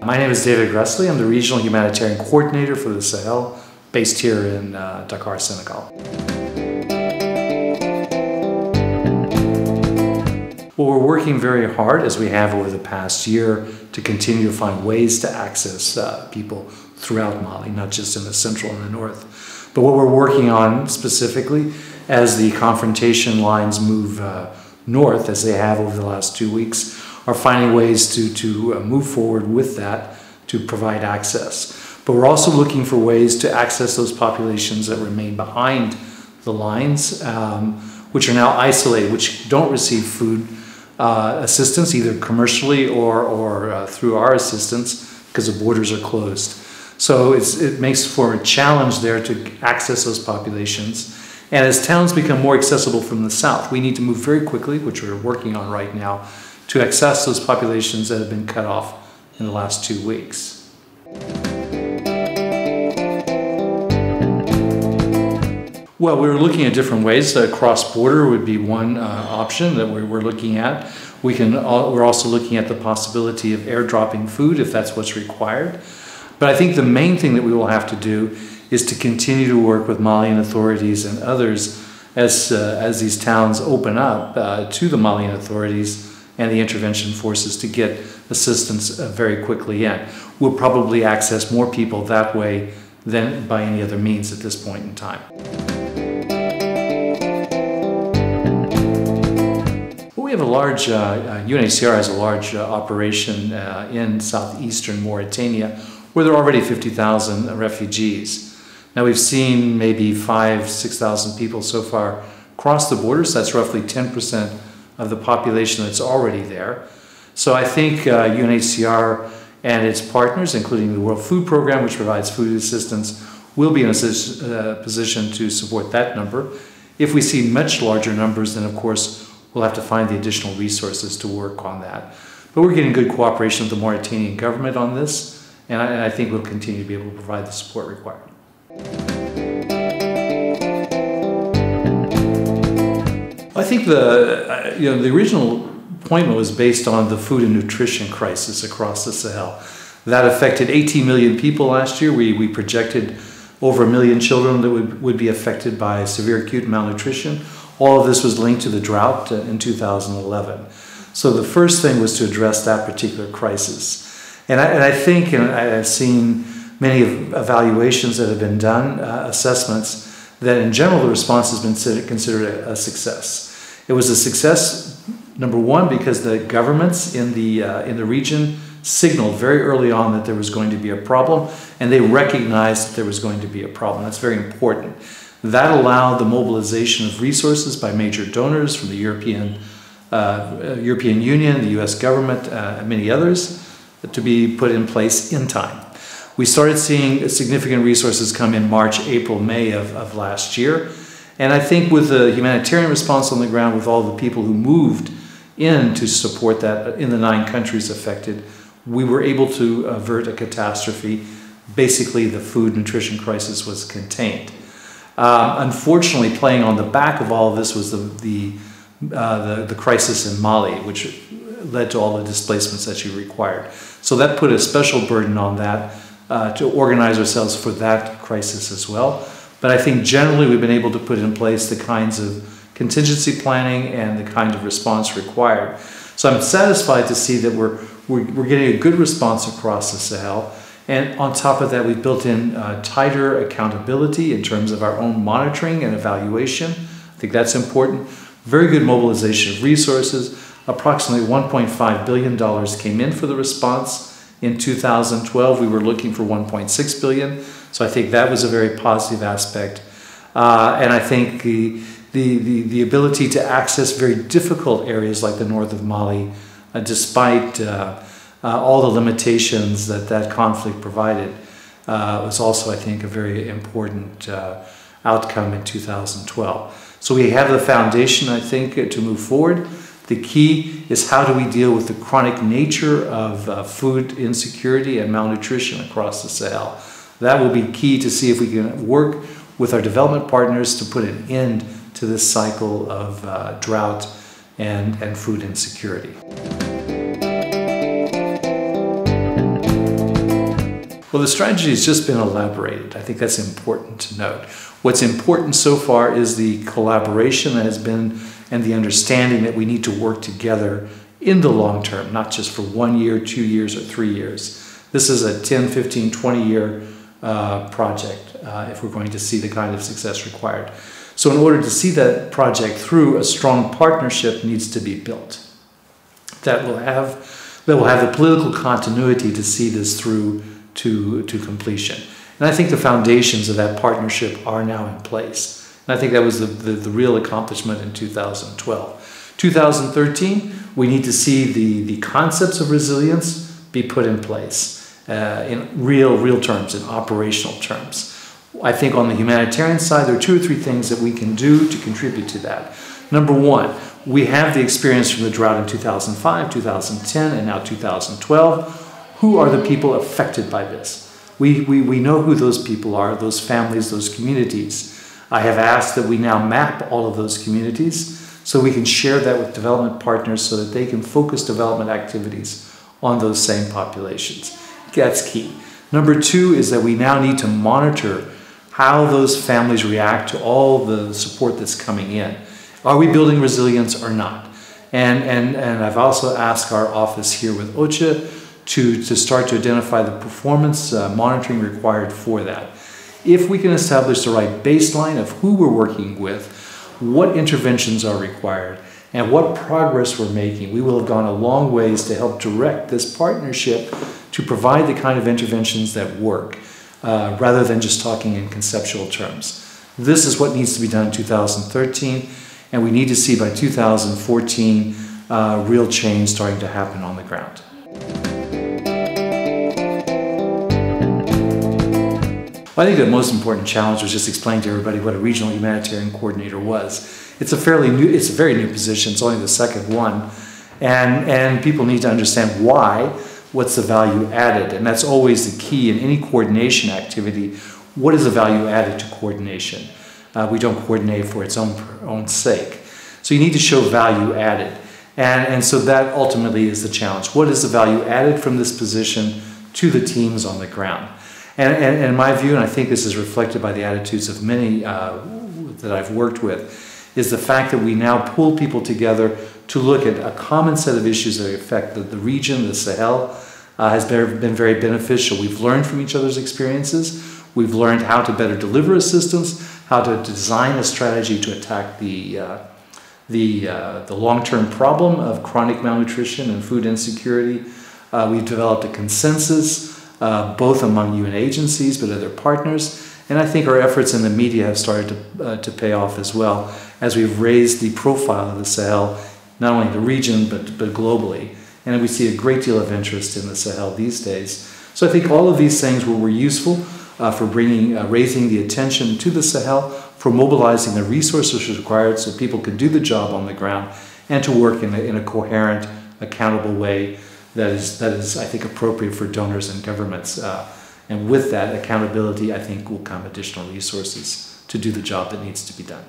My name is David Gressly. I'm the Regional Humanitarian Coordinator for the Sahel, based here in Dakar, Senegal. Well, we're working very hard, as we have over the past year, to continue to find ways to access people throughout Mali, not just in the central and the north. But what we're working on specifically, as the confrontation lines move north, as they have over the last 2 weeks, are finding ways to move forward with that to provide access. But we're also looking for ways to access those populations that remain behind the lines, which are now isolated, which don't receive food assistance, either commercially or through our assistance, because the borders are closed. So it makes for a challenge there to access those populations. And as towns become more accessible from the south, we need to move very quickly, which we're working on right now, to access those populations that have been cut off in the last 2 weeks. Well, we were looking at different ways. Cross-border would be one option that we're looking at. We're also looking at the possibility of airdropping food if that's what's required. But I think the main thing that we will have to do is to continue to work with Malian authorities and others as these towns open up to the Malian authorities and the intervention forces to get assistance very quickly in. We'll probably access more people that way than by any other means at this point in time. Well, we have a large, UNHCR has a large operation in southeastern Mauritania where there are already 50,000 refugees. Now we've seen maybe 5,000 to 6,000 people so far cross the borders. That's roughly 10% of the population that's already there. So I think UNHCR and its partners, including the World Food Program, which provides food assistance, will be in a position to support that number. If we see much larger numbers, then of course we'll have to find the additional resources to work on that. But we're getting good cooperation with the Mauritanian government on this, and I think we'll continue to be able to provide the support required. I think the original appointment was based on the food and nutrition crisis across the Sahel. That affected 18 million people last year. We projected over 1 million children that would be affected by severe acute malnutrition. All of this was linked to the drought in 2011. So the first thing was to address that particular crisis. And I think, and I've seen many evaluations that have been done, assessments, that in general the response has been considered a success. It was a success, number one, because the governments in the region signaled very early on that there was going to be a problem, and they recognized that there was going to be a problem. That's very important. That allowed the mobilization of resources by major donors from the European Union, the US government, and many others to be put in place in time. We started seeing significant resources come in March, April, May of last year. And I think with the humanitarian response on the ground, with all the people who moved in to support that in the 9 countries affected, we were able to avert a catastrophe. Basically, the food nutrition crisis was contained. Unfortunately, playing on the back of all of this was the crisis in Mali, which led to all the displacements that you required. So that put a special burden on that, to organize ourselves for that crisis as well. But I think generally we've been able to put in place the kinds of contingency planning and the kind of response required. So I'm satisfied to see that we're getting a good response across the Sahel. And on top of that, we've built in tighter accountability in terms of our own monitoring and evaluation. I think that's important. Very good mobilization of resources. Approximately $1.5 billion came in for the response. In 2012, we were looking for 1.6 billion. So I think that was a very positive aspect. And I think the ability to access very difficult areas like the north of Mali, despite all the limitations that conflict provided, was also, I think, a very important outcome in 2012. So we have the foundation, I think, to move forward. The key is how do we deal with the chronic nature of food insecurity and malnutrition across the Sahel. That will be key to see if we can work with our development partners to put an end to this cycle of drought and food insecurity. Well, the strategy has just been elaborated. I think that's important to note. What's important so far is the collaboration that has been and the understanding that we need to work together in the long term, not just for 1 year, 2 years, or 3 years. This is a 10, 15, 20-year project if we're going to see the kind of success required. So in order to see that project through, a strong partnership needs to be built that will have the political continuity to see this through to completion. And I think the foundations of that partnership are now in place. And I think that was the real accomplishment in 2012. 2013, we need to see the concepts of resilience be put in place in real terms, in operational terms. I think on the humanitarian side, there are 2 or 3 things that we can do to contribute to that. Number one, we have the experience from the drought in 2005, 2010, and now 2012. Who are the people affected by this? We know who those people are, those families, those communities. I have asked that we now map all of those communities so we can share that with development partners so that they can focus development activities on those same populations. That's key. Number 2 is that we now need to monitor how those families react to all the support that's coming in. Are we building resilience or not? And I've also asked our office here with OCHA to start to identify the performance monitoring required for that. If we can establish the right baseline of who we're working with, what interventions are required, and what progress we're making, we will have gone a long ways to help direct this partnership to provide the kind of interventions that work, rather than just talking in conceptual terms. This is what needs to be done in 2013, and we need to see by 2014 real change starting to happen on the ground. Well, I think the most important challenge was just explaining to everybody what a Regional Humanitarian Coordinator was. It's a very new position, it's only the second one, and people need to understand why, what's the value added, and that's always the key in any coordination activity. What is the value added to coordination? We don't coordinate for its own sake. So you need to show value added, and so that ultimately is the challenge. What is the value added from this position to the teams on the ground? And in my view, and I think this is reflected by the attitudes of many that I've worked with, is the fact that we now pull people together to look at a common set of issues that affect the region, the Sahel, has been very beneficial. We've learned from each other's experiences. We've learned how to better deliver assistance, how to design a strategy to attack the long-term problem of chronic malnutrition and food insecurity. We've developed a consensus, both among UN agencies but other partners, and I think our efforts in the media have started to pay off as well, as we've raised the profile of the Sahel, not only the region but globally, and we see a great deal of interest in the Sahel these days. So I think all of these things were useful for raising the attention to the Sahel, for mobilizing the resources required so people could do the job on the ground, and to work in a coherent, accountable way that is, I think, appropriate for donors and governments. And with that accountability, I think, will come additional resources to do the job that needs to be done.